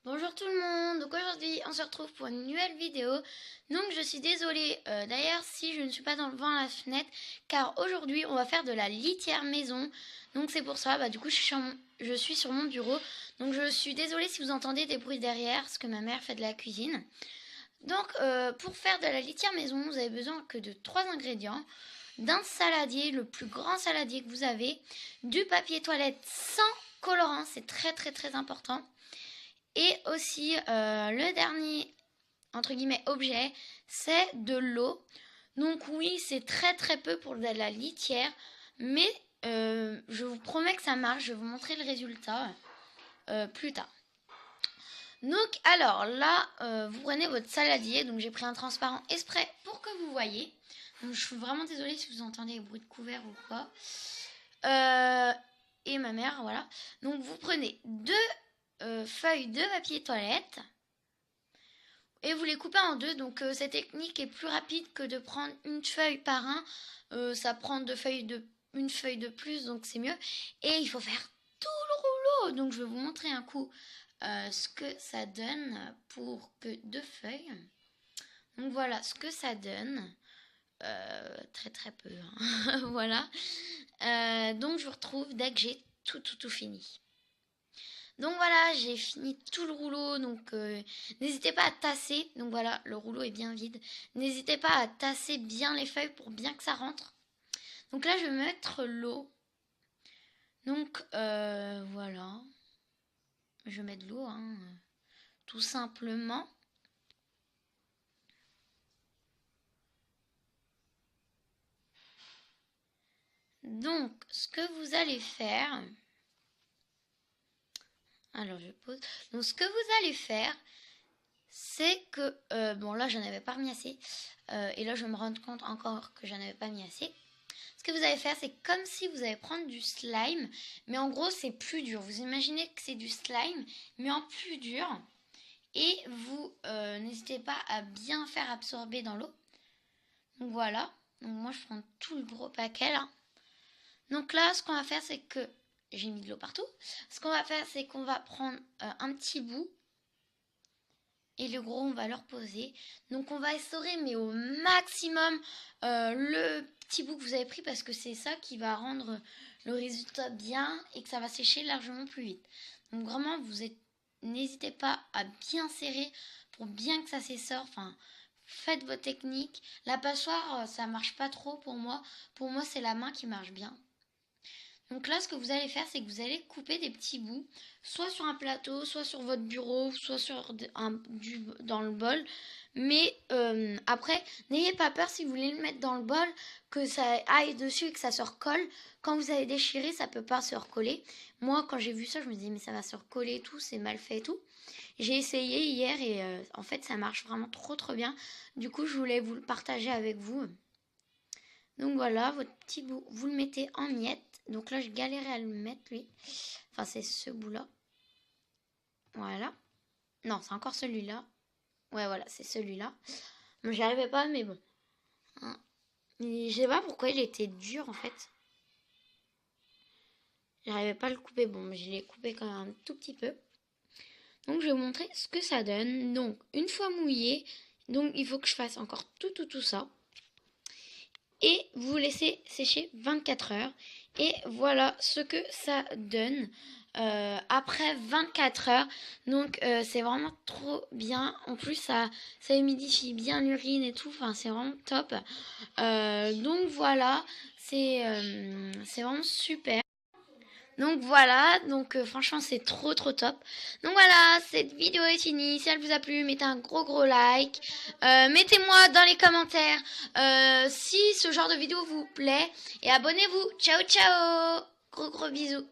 Bonjour tout le monde, donc aujourd'hui on se retrouve pour une nouvelle vidéo. Donc je suis désolée d'ailleurs si je ne suis pas devant la fenêtre, car aujourd'hui on va faire de la litière maison. Donc c'est pour ça, du coup je suis sur mon bureau. Donc je suis désolée si vous entendez des bruits derrière, parce que ma mère fait de la cuisine. Donc pour faire de la litière maison, vous avez besoin que de 3 ingrédients. D'un saladier, le plus grand saladier que vous avez, du papier toilette sans colorant, c'est très important. Et aussi, le dernier, entre guillemets, objet, c'est de l'eau. Donc oui, c'est très peu pour de la litière, mais je vous promets que ça marche. Je vais vous montrer le résultat plus tard. Donc alors là, vous prenez votre saladier. Donc j'ai pris un transparent exprès pour que vous voyez. Donc je suis vraiment désolée si vous entendez les bruits de couverts ou quoi. Et ma mère, voilà. Donc vous prenez deux feuilles de papier toilette et vous les coupez en deux. Donc cette technique est plus rapide que de prendre une feuille par un. Ça prend une feuille de plus, donc c'est mieux. Et il faut faire tout le rouleau. Donc je vais vous montrer un coup ce que ça donne pour que deux feuilles. Donc voilà ce que ça donne. Très peu. Voilà. Donc je vous retrouve dès que j'ai tout fini. Donc voilà, j'ai fini tout le rouleau, donc n'hésitez pas à tasser. Donc voilà, le rouleau est bien vide. N'hésitez pas à tasser bien les feuilles pour bien que ça rentre. Donc là, je vais mettre l'eau. Donc voilà, je vais mettre de l'eau, tout simplement. Donc, ce que vous allez faire... Alors, je pose. Donc, ce que vous allez faire, c'est que... bon, là, j'en avais pas remis assez. Et là, je me rends compte encore que j'en avais pas mis assez. Ce que vous allez faire, c'est comme si vous allez prendre du slime. Mais en gros, c'est plus dur. Vous imaginez que c'est du slime, mais en plus dur. Et vous n'hésitez pas à bien faire absorber dans l'eau. Donc voilà. Donc moi, je prends tout le gros paquet, là. Donc là, ce qu'on va faire, c'est que... J'ai mis de l'eau partout. Ce qu'on va faire, c'est qu'on va prendre un petit bout. Et le gros, on va le reposer. Donc on va essorer, mais au maximum, le petit bout que vous avez pris, parce que c'est ça qui va rendre le résultat bien et que ça va sécher largement plus vite. Donc vraiment, n'hésitez pas à bien serrer pour bien que ça s'essore. Enfin, faites votre technique. La passoire, ça marche pas trop pour moi. Pour moi, c'est la main qui marche bien. Donc là, ce que vous allez faire, c'est que vous allez couper des petits bouts, soit sur un plateau, soit sur votre bureau, soit dans le bol. Mais après, n'ayez pas peur si vous voulez le mettre dans le bol, que ça aille dessus et que ça se recolle. Quand vous allez déchirer, ça peut pas se recoller. Moi, quand j'ai vu ça, je me dis mais ça va se recoller et tout, c'est mal fait et tout. J'ai essayé hier et en fait, ça marche vraiment trop bien. Du coup, je voulais vous le partager avec vous. Donc voilà, votre petit bout, vous le mettez en miettes. Donc là, je galérais à le mettre, lui. Enfin, c'est ce bout-là. Voilà. Non, c'est encore celui-là. Ouais, voilà, c'est celui-là. Moi, j'y arrivais pas, mais bon. Je sais pas pourquoi il était dur, en fait. J'arrivais pas à le couper. Bon, mais je l'ai coupé quand même un tout petit peu. Donc, je vais vous montrer ce que ça donne. Donc, une fois mouillé, donc il faut que je fasse encore tout ça. Et vous laissez sécher 24 heures. Et voilà ce que ça donne après 24 heures. Donc c'est vraiment trop bien. En plus ça humidifie bien l'urine et tout. Enfin c'est vraiment top. Donc voilà, c'est vraiment super. Donc voilà, donc franchement c'est trop top. Donc voilà, cette vidéo est finie. Si elle vous a plu, mettez un gros like. Mettez-moi dans les commentaires si ce genre de vidéo vous plaît. Et abonnez-vous. Ciao ciao. Gros bisous.